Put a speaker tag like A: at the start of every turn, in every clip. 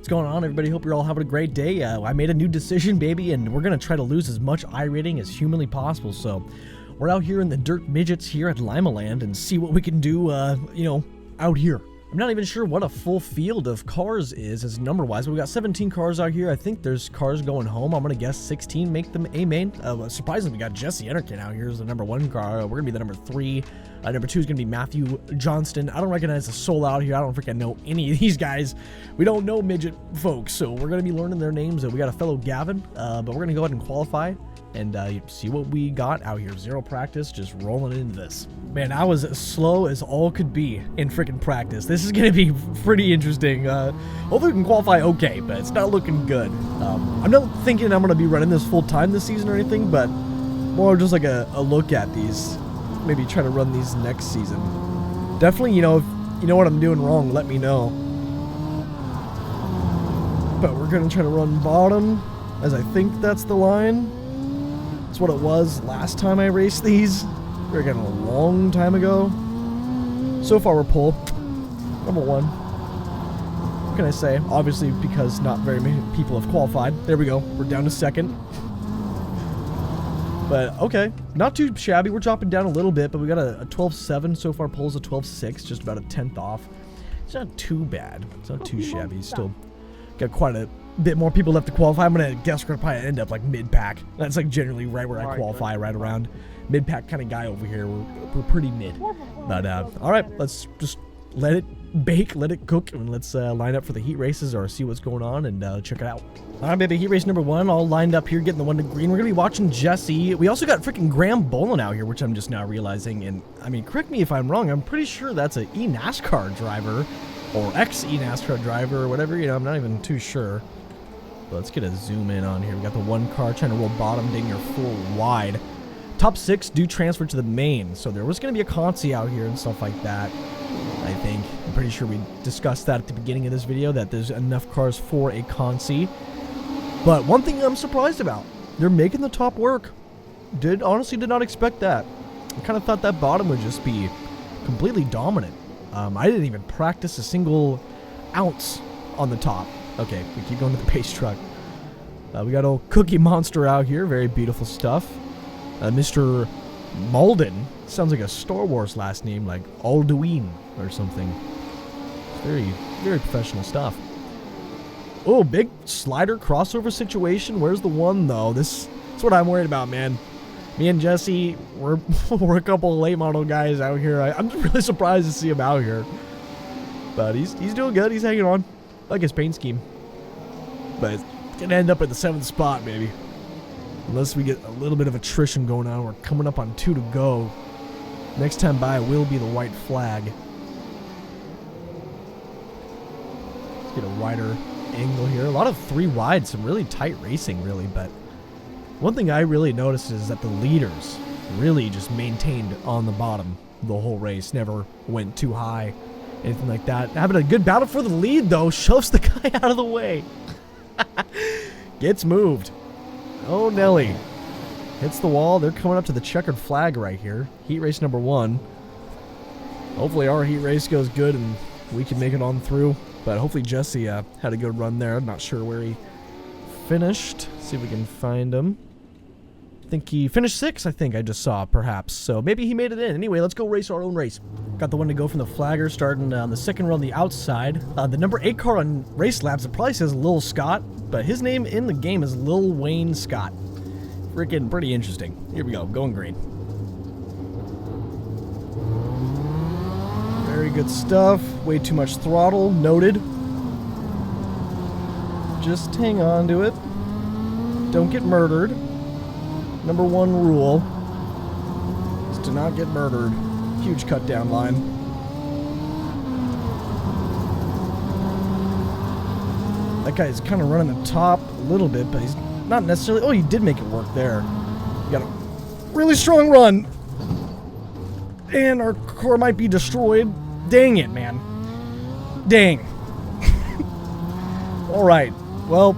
A: What's going on, everybody? Hope you're all having a great day. I made a new decision, baby, and we're going to try to lose as much iRating as humanly possible. So we're out here in the dirt midgets here at Limaland and see what we can do, out here. I'm not even sure what a full field of cars is as number-wise, but we got 17 cars out here. I think there's cars going home. I'm going to guess 16 make them a main. Surprisingly, we got Jesse Enterkin out here as the number 1 car. We're going to be the number 3. Number 2 is going to be Matthew Johnston. I don't recognize a soul out here. I don't freaking know any of these guys. We don't know midget folks, so we're going to be learning their names. We got a fellow Gavin, but we're going to go ahead and qualify and see what we got out here. Zero practice, just rolling into this. Man, I was as slow as all could be in freaking practice. This is going to be pretty interesting. Hopefully we can qualify okay, but it's not looking good. I'm not thinking I'm going to be running this full time this season or anything, but more just like a look at these. Maybe try to run these next season. Definitely, if you know what I'm doing wrong, let me know. But we're going to try to run bottom, as I think that's the line. That's what it was last time I raced these. We were getting a long time ago. So far, we're pole. Number 1. What can I say? Obviously, because not very many people have qualified. There we go. We're down to 2nd. But, okay. Not too shabby. We're dropping down a little bit, but we got a 12.7 so far. Pole's a 12.6, just about a 10th off. It's not too bad. It's not too shabby. Still got quite a bit more people left to qualify. I'm going to guess we're going to probably end up like mid-pack. That's like generally right where I qualify, right around mid-pack kind of guy over here. We're pretty mid. But, all right, let's just let it bake, let it cook, and let's line up for the heat races or see what's going on and check it out. All right, baby, heat race number 1, all lined up here, getting the 1 to green. We're going to be watching Jesse. We also got freaking Graham Bolin out here, which I'm just now realizing. And, I mean, correct me if I'm wrong. I'm pretty sure that's an eNASCAR driver or ex-eNASCAR driver or whatever. I'm not even too sure. But let's get a zoom in on here. We got the 1 car trying to roll bottom, digging her full wide. Top 6 do transfer to the main. So there was going to be a Consi out here and stuff like that, I think. I'm pretty sure we discussed that at the beginning of this video, that there's enough cars for a Consi. But one thing I'm surprised about, they're making the top work. Honestly did not expect that. I kind of thought that bottom would just be completely dominant. I didn't even practice a single ounce on the top. Okay, we keep going to the pace truck. We got old Cookie Monster out here. Very beautiful stuff. Mr. Malden. Sounds like a Star Wars last name, like Alduin or something. Very, very professional stuff. Oh, big slider crossover situation. Where's the 1, though? That's what I'm worried about, man. Me and Jesse, we're a couple of late model guys out here. I'm really surprised to see him out here. But he's doing good. He's hanging on. I like his paint scheme. But it's going to end up at the 7th spot, maybe. Unless we get a little bit of attrition going on. We're coming up on 2 to go. Next time by will be the white flag. Let's get a wider angle here. A lot of 3 wide, some really tight racing, really. But one thing I really noticed is that the leaders really just maintained on the bottom the whole race. Never went too high, anything like that. Having a good battle for the lead, though, shoves the guy out of the way. Gets moved. Oh, Nelly. Hits the wall. They're coming up to the checkered flag right here. Heat race number 1. Hopefully our heat race goes good and we can make it on through. But hopefully Jesse had a good run there. I'm not sure where he finished. See if we can find him. I think he finished 6th, I think I just saw, perhaps. So maybe he made it in. Anyway, let's go race our own race. Got the 1 to go from the flagger, starting on the 2nd row on the outside. The number 8 car on Race Labs, it probably says Lil Scott, but his name in the game is Lil Wayne Scott. Freaking pretty interesting. Here we go, going green. Very good stuff. Way too much throttle, noted. Just hang on to it. Don't get murdered. Number 1 rule is to not get murdered. Huge cut down line. That guy's kind of running the top a little bit, but he's not necessarily... Oh, he did make it work there. He got a really strong run. And our car might be destroyed. Dang it, man. Dang. Alright. Well,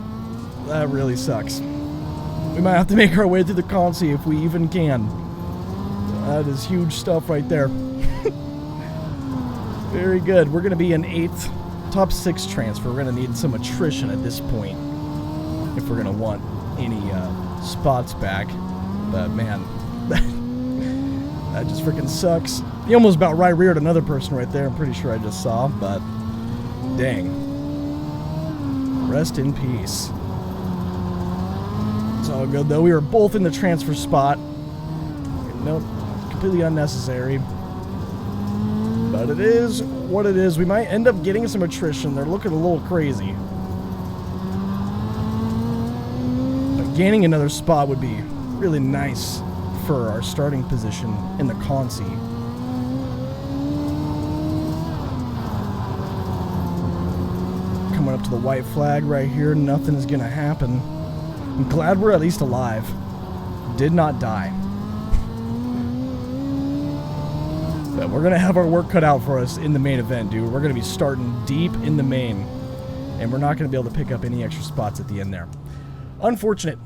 A: that really sucks. We might have to make our way through the Consi if we even can. That is huge stuff right there. Very good. We're going to be in 8th top 6 transfer. We're going to need some attrition at this point if we're going to want any spots back. But man, that just freaking sucks. He almost about right reared another person right there. I'm pretty sure I just saw, but dang. Rest in peace. It's all good though. We were both in the transfer spot. Nope, completely unnecessary. But it is what it is. We might end up getting some attrition. They're looking a little crazy. But gaining another spot would be really nice for our starting position in the Consi. Coming up to the white flag right here. Nothing is going to happen. I'm glad we're at least alive. Did not die. But we're going to have our work cut out for us in the main event, dude. We're going to be starting deep in the main. And we're not going to be able to pick up any extra spots at the end there. Unfortunate.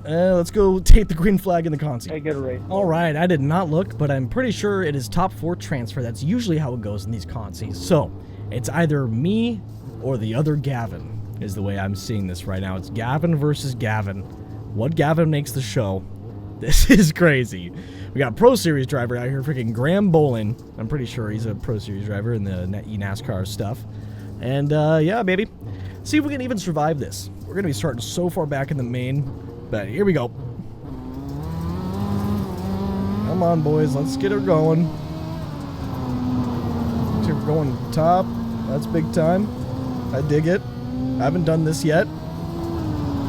A: Let's go take the green flag in the Consi.
B: Hey, get a race.
A: All right, I did not look, but I'm pretty sure it is top 4 transfer. That's usually how it goes in these Consis. So, it's either me or the other Gavin, is the way I'm seeing this right now. It's Gavin versus Gavin. What Gavin makes the show? This is crazy. We got a Pro Series driver out here, freaking Graham Bolin. I'm pretty sure he's a Pro Series driver in the NASCAR stuff. And, yeah, baby. See if we can even survive this. We're going to be starting so far back in the main. But here we go. Come on, boys. Let's get her going. See, we're going top. That's big time. I dig it. I haven't done this yet.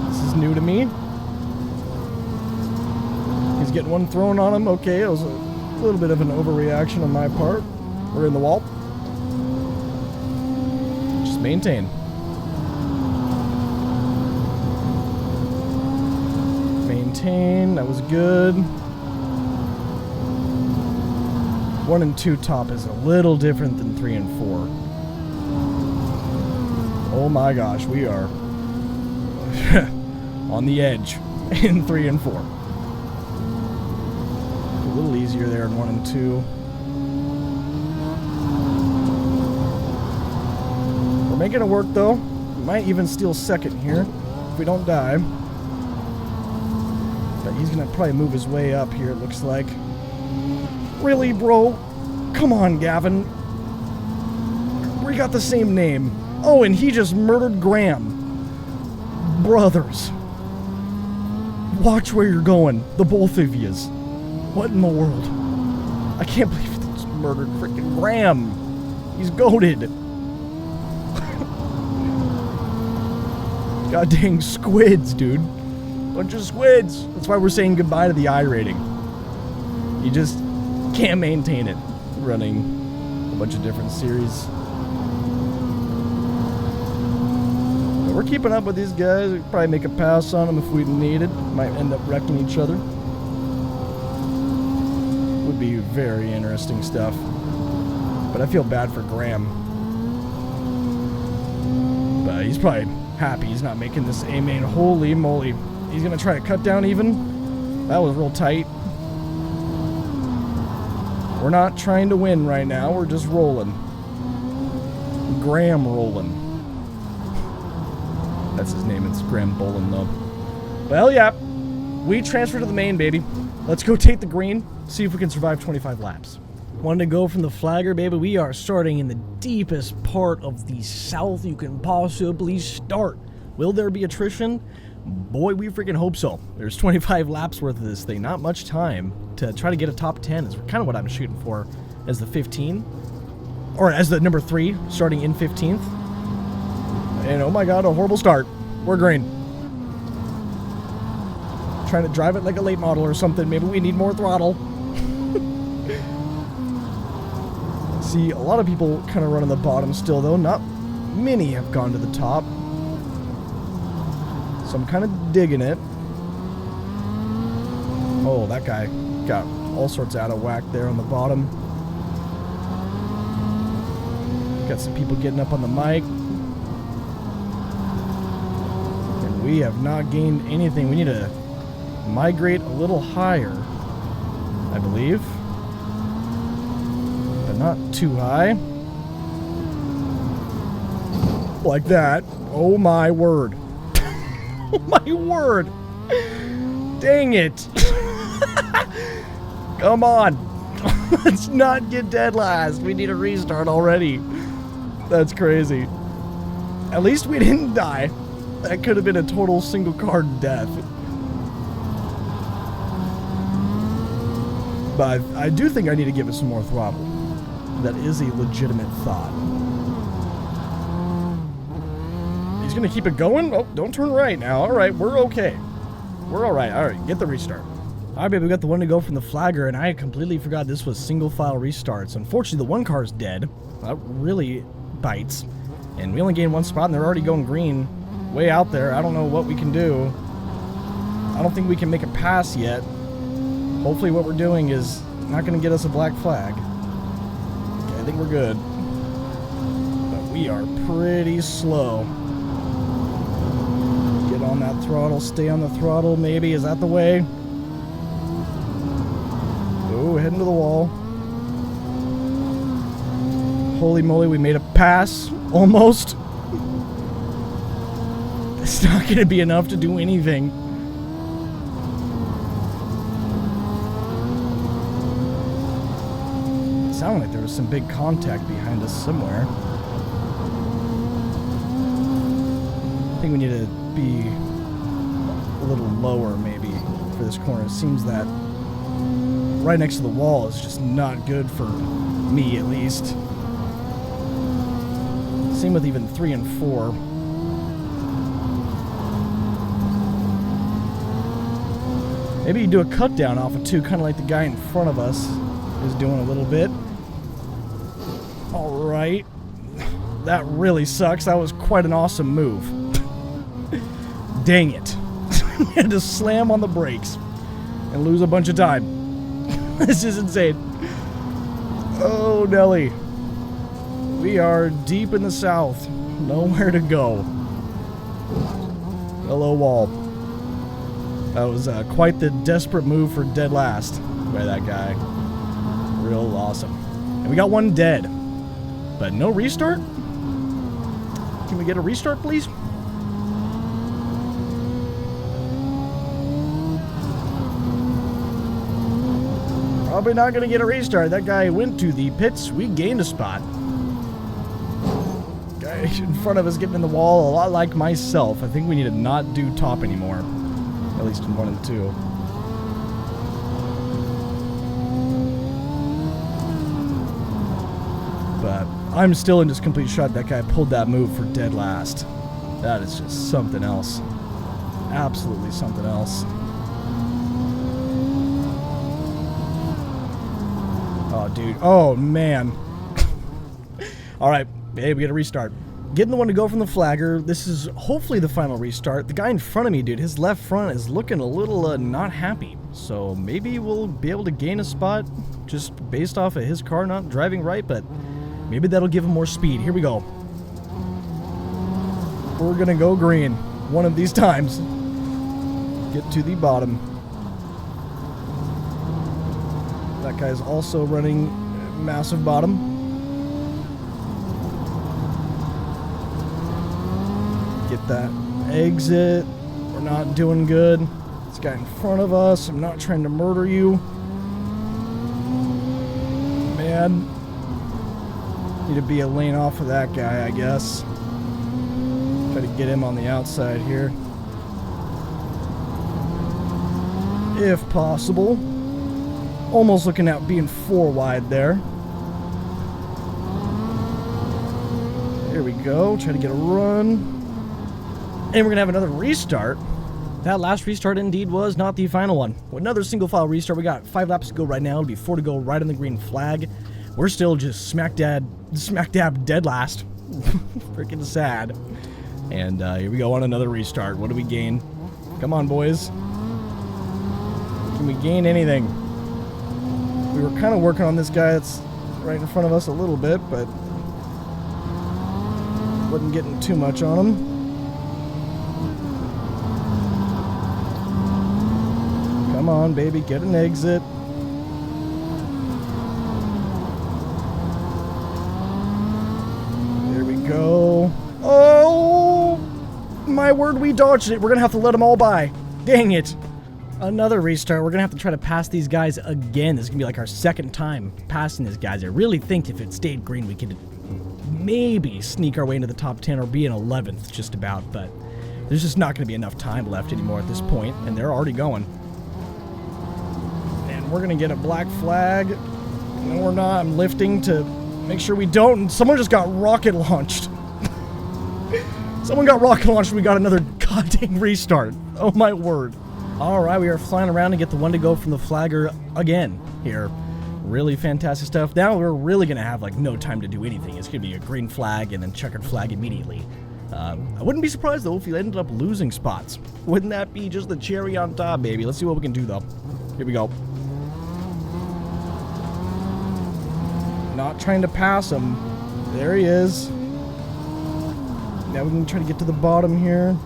A: This is new to me. He's getting one thrown on him. Okay, it was a little bit of an overreaction on my part. We're in the wall. Just maintain. Maintain. That was good. 1 and 2 top is a little different than 3 and 4. Oh my gosh, we are on the edge in 3 and 4. A little easier there in 1 and 2. We're making it work though. We might even steal second here if we don't die. But he's gonna probably move his way up here, it looks like. Really, bro? Come on, Gavin. We got the same name. Oh, and he just murdered Graham. Brothers. Watch where you're going. The both of yous. What in the world? I can't believe he just murdered freaking Graham. He's goated. God dang squids, dude. Bunch of squids. That's why we're saying goodbye to the I rating. You just can't maintain it running a bunch of different series. But we're keeping up with these guys. We'd probably make a pass on them if we needed. Might end up wrecking each other. Would be very interesting stuff. But I feel bad for Graham. But he's probably happy he's not making this A main. Holy moly. He's going to try to cut down even. That was real tight. We're not trying to win right now. We're just rolling. Graham rolling. That's his name. It's Graham Bolin, though. Well, yeah. We transfer to the main, baby. Let's go take the green. See if we can survive 25 laps. Wanted to go from the flagger, baby. We are starting in the deepest part of the south you can possibly start. Will there be attrition? Boy, we freaking hope so. There's 25 laps worth of this thing. Not much time to try to get a top 10 is kind of what I'm shooting for as the 15. Or as the number 3, starting in 15th. And oh my god, a horrible start. We're green. Trying to drive it like a late model or something. Maybe we need more throttle. See, a lot of people kind of run on the bottom still, though. Not many have gone to the top. So I'm kind of digging it. Oh, that guy got all sorts out of whack there on the bottom. Got some people getting up on the mic. And we have not gained anything. We need to migrate a little higher, I believe. But not too high. Like that. Oh my word. Oh my word. Dang it. Come on. Let's not get dead last. We need a restart already. That's crazy. At least we didn't die. That could have been a total single car death. But I do think I need to give it some more throttle. That is a legitimate thought. He's going to keep it going? Oh, don't turn right now. All right, we're okay. We're all right. All right, get the restart. All right, babe, we got the one to go from the flagger, and I completely forgot this was single file restarts. Unfortunately, the one car's dead. That really bites. And we only gained one spot, and they're already going green. Way out there. I don't know what we can do. I don't think we can make a pass yet. Hopefully what we're doing is not going to get us a black flag. Okay, I think we're good. But we are pretty slow. Get on that throttle. Stay on the throttle, maybe. Is that the way? Oh, heading to the wall. Holy moly, we made a pass. Almost. It's not going to be enough to do anything. It sounded like there was some big contact behind us somewhere. I think we need to be a little lower maybe for this corner. It seems that right next to the wall is just not good for me, at least. Same with even 3 and 4. Maybe you do a cut down off of 2, kind of like the guy in front of us is doing a little bit. Alright. That really sucks. That was quite an awesome move. Dang it. We had to slam on the brakes and lose a bunch of time. This is insane. Oh, Nelly. We are deep in the south. Nowhere to go. Hello, wall. That was quite the desperate move for dead last by that guy. Real awesome. And we got one dead. But no restart? Can we get a restart, please? Probably not going to get a restart. That guy went to the pits. We gained a spot. Guy in front of us getting in the wall, a lot like myself. I think we need to not do top anymore. At least in 1 and 2. But I'm still in just complete shock that guy pulled that move for dead last. That is just something else. Absolutely something else. Oh, dude. Oh, man. Alright. Hey, we get a restart. Getting the one to go from the flagger. This is hopefully the final restart. The guy in front of me, dude, his left front is looking a little not happy. So maybe we'll be able to gain a spot just based off of his car not driving right, but maybe that'll give him more speed. Here we go. We're going to go green one of these times. Get to the bottom. That guy's also running massive bottom. Get that exit. We're not doing good. This guy in front of us. I'm not trying to murder you. Man. Need to be a lane off of that guy, I guess. Try to get him on the outside here. If possible. Almost looking at being 4 wide there. There we go. Try to get a run. And we're going to have another restart. That last restart indeed was not the final one. With another single file restart, we got 5 laps to go right now. It'll be 4 to go right on the green flag. We're still just smack dab dead last. Freaking sad. And here we go on another restart. What do we gain? Come on, boys. Can we gain anything? We were kind of working on this guy that's right in front of us a little bit, but wasn't getting too much on him. Come on, baby, get an exit. There we go. Oh! my word, we dodged it. We're going to have to let them all by. Dang it. Another restart. We're going to have to try to pass these guys again. This is going to be like our second time passing these guys. I really think if it stayed green, we could maybe sneak our way into the top 10 or be in 11th just about. But there's just not going to be enough time left anymore at this point, and they're already going. And we're going to get a black flag. No, we're not. I'm lifting to make sure we don't. And someone just got rocket launched. Someone got rocket launched and we got another goddamn restart. Oh my word. Alright, we are flying around to get the one to go from the flagger again here. Really fantastic stuff. Now we're really going to have like no time to do anything. It's going to be a green flag and then checkered flag immediately. I wouldn't be surprised though if we ended up losing spots. Wouldn't that be just the cherry on top, baby? Let's see what we can do though. Here we go. Not trying to pass him. There he is. Now we can try to get to the bottom here.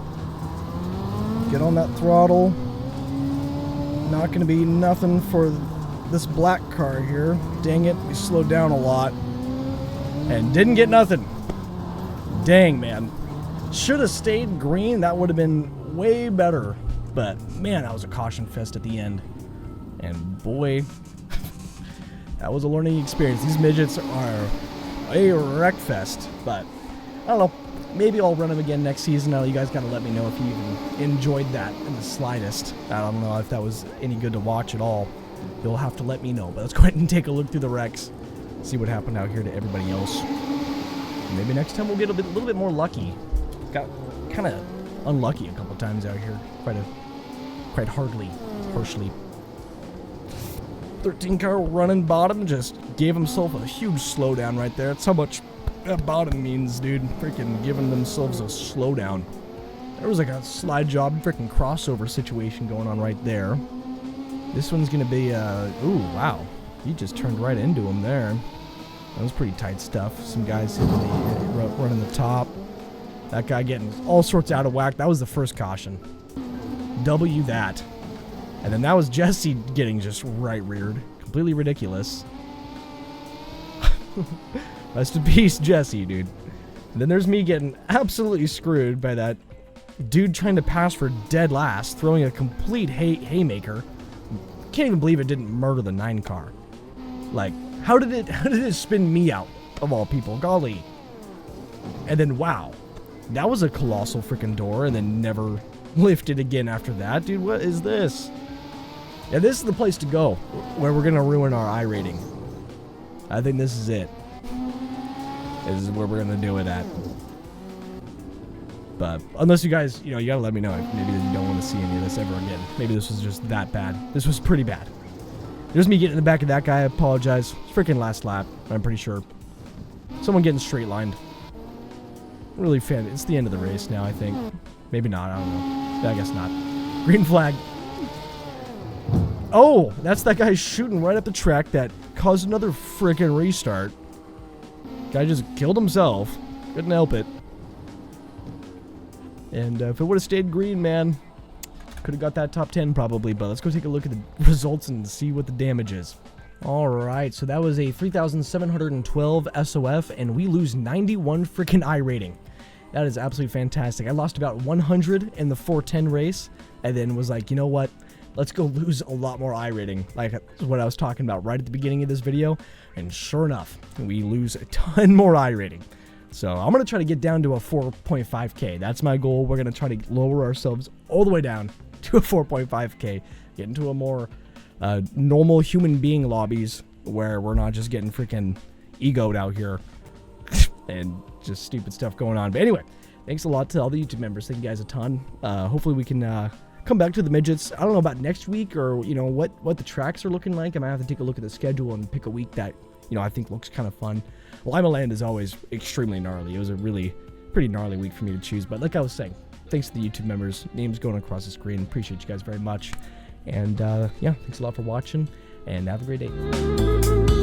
A: Get on that throttle. Not going to be nothing for this black car here. Dang it, we slowed down a lot. And didn't get nothing. Dang, man. Should have stayed green. That would have been way better. But, man, that was a caution fest at the end. And, boy, that was a learning experience. These midgets are a wreck fest. But, I don't know. Maybe I'll run them again next season. Now you guys gotta let me know if you even enjoyed that in the slightest. I don't know if that was any good to watch at all. You'll have to let me know. But let's go ahead and take a look through the wrecks. See what happened out here to everybody else. Maybe next time we'll get a little bit more lucky. Got kind of unlucky a couple times out here. Quite harshly. 13 car running bottom just gave himself a huge slowdown right there. That's how much that bottom means, dude. Freaking giving themselves a slowdown. There was like a slide job freaking crossover situation going on right there. This one's gonna be ooh, wow. He just turned right into him there. That was pretty tight stuff. Some guys running the top. That guy getting all sorts out of whack. That was the first caution. W that. And then that was Jesse getting just right reared. Completely ridiculous. Rest in peace, Jesse, dude. And then there's me getting absolutely screwed by that dude trying to pass for dead last, throwing a complete haymaker. Can't even believe it didn't murder the 9 car. Like, how did it spin me out, of all people? Golly. And then, wow. That was a colossal freaking door, and then never lifted again after that. Dude, what is this? Yeah, this is the place to go, where we're going to ruin our iRating. I think this is it. This is where we're going to do it at. But unless you guys, you gotta let me know. Maybe you don't want to see any of this ever again. Maybe this was just that bad. This was pretty bad. There's me getting in the back of that guy. I apologize. It's freaking last lap, I'm pretty sure. Someone getting straight lined. Really fan. It's the end of the race now, I think. Maybe not. I don't know. I guess not. Green flag. Oh, that's that guy shooting right up the track that caused another freaking restart. Guy just killed himself. Couldn't help it. And if it would have stayed green, man, could have got that top 10 probably. But let's go take a look at the results and see what the damage is. All right, so that was a 3,712 SOF, and we lose 91 freaking iRating. That is absolutely fantastic. I lost about 100 in the 410 race, and then was like, you know what? Let's go lose a lot more iRating, like what I was talking about right at the beginning of this video. And sure enough, we lose a ton more iRating. So I'm going to try to get down to a 4.5K. That's my goal. We're going to try to lower ourselves all the way down to a 4.5K. Get into a more normal human being lobbies where we're not just getting freaking egoed out here and just stupid stuff going on. But anyway, thanks a lot to all the YouTube members. Thank you guys a ton. Hopefully we can come back to the midgets. I don't know about next week or, what the tracks are looking like. I might have to take a look at the schedule and pick a week that, I think looks kind of fun. Limaland is always extremely gnarly. It was a really pretty gnarly week for me to choose. But like I was saying, thanks to the YouTube members. Names going across the screen. Appreciate you guys very much. And yeah, thanks a lot for watching. And have a great day.